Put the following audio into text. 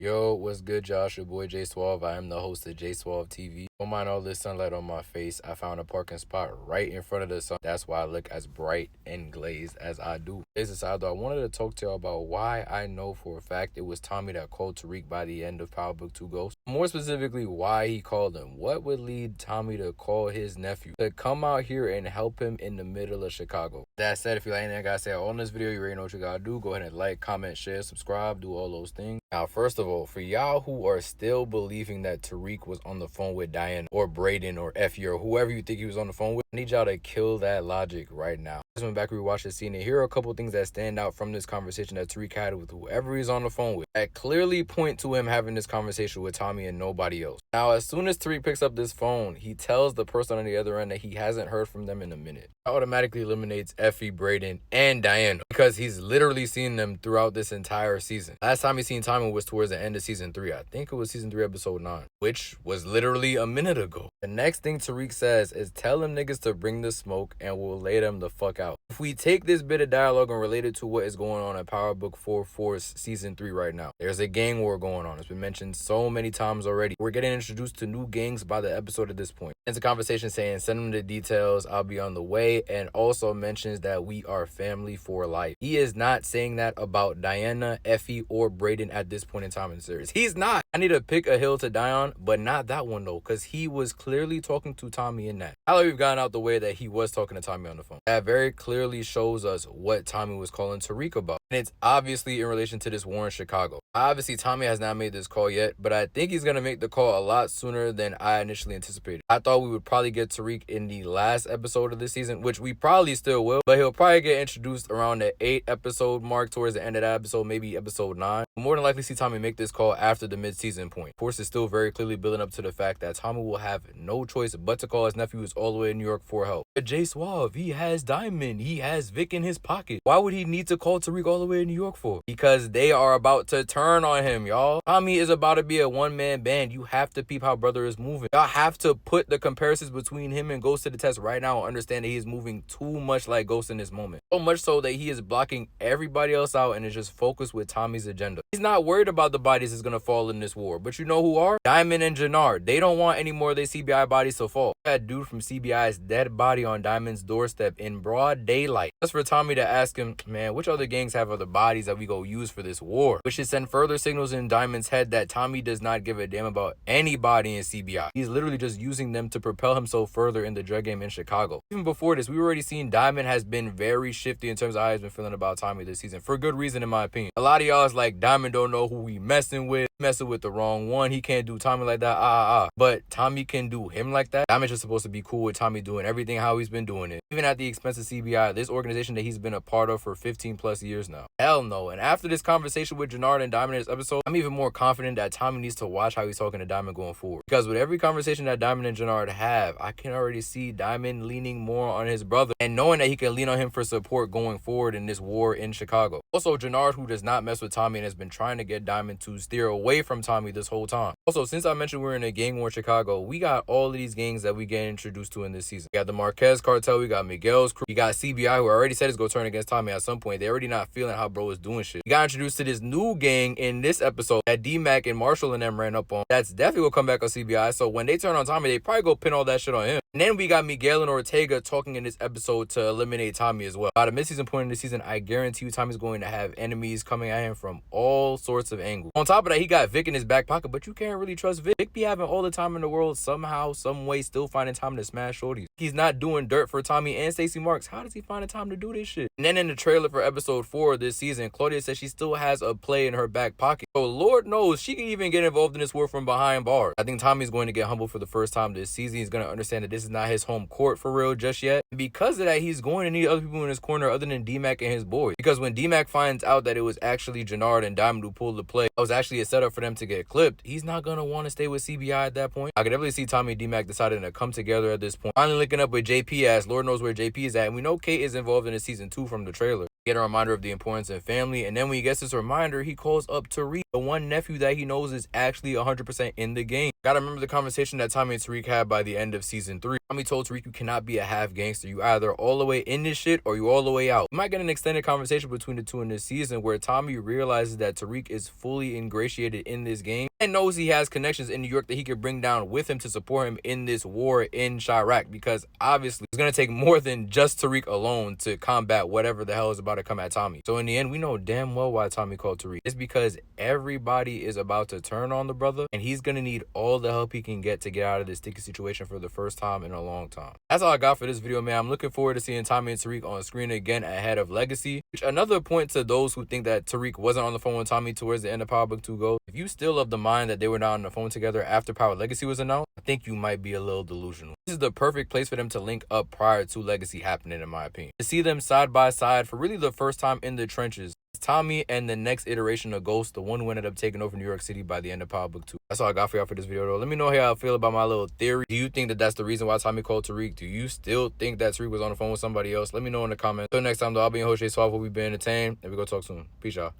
Yo, what's good, Josh? Your boy J Suave. I am the host of J Suave TV. Don't mind all this sunlight on my face. I found a parking spot right in front of the sun. That's why I look as bright and glazed as I do. Today's aside though, I wanted to talk to y'all about why I know for a fact it was Tommy that called Tariq by the end of Power Book 2 Ghost. More specifically, why he called him. What would lead Tommy to call his nephew to come out here and help him in the middle of Chicago? That said, if you like anything I gotta say on this video, you already know what you gotta do. Go ahead and like, comment, share, subscribe, do all those things. Now, first of all, for y'all who are still believing that Tariq was on the phone with Diana or Braden or Effie or whoever you think he was on the phone with, I need y'all to kill that logic right now. I just went back and rewatched the scene, and here are a couple things that stand out from this conversation that Tariq had with whoever he's on the phone with that clearly point to him having this conversation with Tommy and nobody else. Now, as soon as Tariq picks up this phone, he tells the person on the other end that he hasn't heard from them in a minute. That automatically eliminates Effie, Braden, and Diana because he's literally seen them throughout this entire season. Last time he seen Tommy was towards the end of season 3. I think it was season 3, episode 9, which was literally a minute ago. The next thing Tariq says is tell them niggas to bring the smoke and we'll lay them the fuck out. If we take this bit of dialogue and relate it to what is going on in Power Book 4 Force season 3 right now, there's a gang war going on. It's been mentioned so many times already. We're getting introduced to new gangs by the episode at this point. It's a conversation saying send them the details, I'll be on the way, and also mentions that we are family for life. He is not saying that about Diana, Effie, or Braden at this point in time in the series. He's not. I need to pick a hill to die on, but not that one though, because he was clearly talking to Tommy in that. Now that we've gotten out the way that he was talking to Tommy on the phone, that very clearly shows us what Tommy was calling Tariq about. And it's obviously in relation to this war in Chicago. Obviously, Tommy has not made this call yet, but I think he's going to make the call a lot sooner than I initially anticipated. I thought we would probably get Tariq in the last episode of this season, which we probably still will, but he'll probably get introduced around the 8 episode mark towards the end of that episode, maybe episode 9. We'll more than likely see Tommy make this call after the mid-season point. Force is still very clearly building up to the fact that Tommy will have no choice but to call his nephew who's all the way in New York for help. But J Suave, he has Diamond, he has Vic in his pocket. Why would he need to call Tariq all the way in New York for? Because they are about to turn on him, y'all. Tommy is about to be a one-man band. You have to peep how brother is moving. Y'all have to put the comparisons between him and Ghost to the test right now and understand that he is moving too much like Ghost in this moment. So much so that he is blocking everybody else out and is just focused with Tommy's agenda. He's not worried about the bodies that's gonna fall in this war. But you know who are? Diamond and Jannard. They don't want any more of their CBI bodies to fall. That dude from CBI's dead body on Diamond's doorstep in broad daylight. That's for Tommy to ask him, man, which other gangs have other bodies that we go use for this war? Which should send further signals in Diamond's head that Tommy does not give a damn about anybody in CBI. He's literally just using them to propel himself further in the drug game in Chicago. Even before this, we already seen Diamond has been very shifty in terms of how he's been feeling about Tommy this season. For good reason, in my opinion. A lot of y'all is like, Diamond don't know who he messing with the wrong one. He can't do Tommy like that. But Tommy can do him like that. Diamond's just supposed to be cool with Tommy doing everything how he's been doing it. Even at the expense of CBI, this organization that he's been a part of for 15 plus years now. Hell no. And after this conversation with Jannard and Diamond in this episode, I'm even more confident that Tommy needs to watch how he's talking to Diamond going forward. Because with every conversation that Diamond and Jannard have, I can already see Diamond leaning more on his brother and knowing that he can lean on him for support going forward in this war in Chicago. Also, Jannard, who does not mess with Tommy and has been trying to get Diamond to steer away from Tommy this whole time. Also, since I mentioned we're in a gang war in Chicago, we got all of these gangs that we get introduced to in this season. We got the Marquez cartel, we got Miguel's crew, we got CBI, who already said is going to turn against Tommy at some point. They already not feeling how bro is doing shit. We got introduced to this new gang in this episode that D-Mac and Marshall and them ran up on. That's definitely will come back on CBI. So when they turn on Tommy, they probably go pin all that shit on him. And then we got Miguel and Ortega talking in this episode to eliminate Tommy as well. By the mid-season point in the season, I guarantee you Tommy's going to have enemies coming at him from all sorts of angles. On top of that, he got Vic in his back pocket, but you can't really trust Vic. Vic be having all the time in the world, somehow, some way, still finding time to smash shorties. He's not doing dirt for Tommy and Stacey Marks. How does he find the time to do this shit? And then in the trailer for episode 4 of this season, Claudia says she still has a play in her back pocket. So Lord knows she can even get involved in this war from behind bars. I think Tommy's going to get humbled for the first time this season. He's going to understand that this is not his home court for real just yet. And because of that, he's going to need other people in his corner other than D-Mac and his boys. Because when D-Mac finds out that it was actually Jannard and Diamond who pulled the play, it was actually a setup for them to get clipped, he's not going to want to stay with CBI at that point. I could definitely see Tommy and D-Mac deciding to come together at this point. Finally linking up with JP, as Lord knows where JP is at. And we know Kate is involved in the season 2 from the trailer. Get a reminder of the importance of family, and then when he gets this reminder, he calls up Tariq, the one nephew that he knows is actually 100% in the game. Gotta remember the conversation that Tommy and Tariq had by the end of season 3. Tommy told Tariq, you cannot be a half gangster. You either all the way in this shit or you all the way out. We might get an extended conversation between the two in this season where Tommy realizes that Tariq is fully ingratiated in this game and knows he has connections in New York that he could bring down with him to support him in this war in Chirac, because obviously it's going to take more than just Tariq alone to combat whatever the hell is about to come at Tommy. So in the end, we know damn well why Tommy called Tariq. It's because everybody is about to turn on the brother and he's going to need all the help he can get to get out of this sticky situation for the first time in a long time. That's all I got for this video, man. I'm looking forward to seeing Tommy and Tariq on screen again ahead of Legacy, which another point to those who think that Tariq wasn't on the phone with Tommy towards the end of Power Book 2 Go. If you still of the mind that they were not on the phone together after Power Legacy was announced, I think you might be a little delusional. This is the perfect place for them to link up prior to Legacy happening, in my opinion. To see them side by side for really the first time in the trenches, Tommy and the next iteration of Ghost, the one who ended up taking over New York City by the end of Power Book 2. That's all I got for y'all for this video, though. Let me know how y'all feel about my little theory. Do you think that that's the reason why Tommy called Tariq? Do you still think that Tariq was on the phone with somebody else? Let me know in the comments. Until next time, though, I'll be your host, Jay Suave. We'll be entertained, and we go talk soon. Peace, y'all.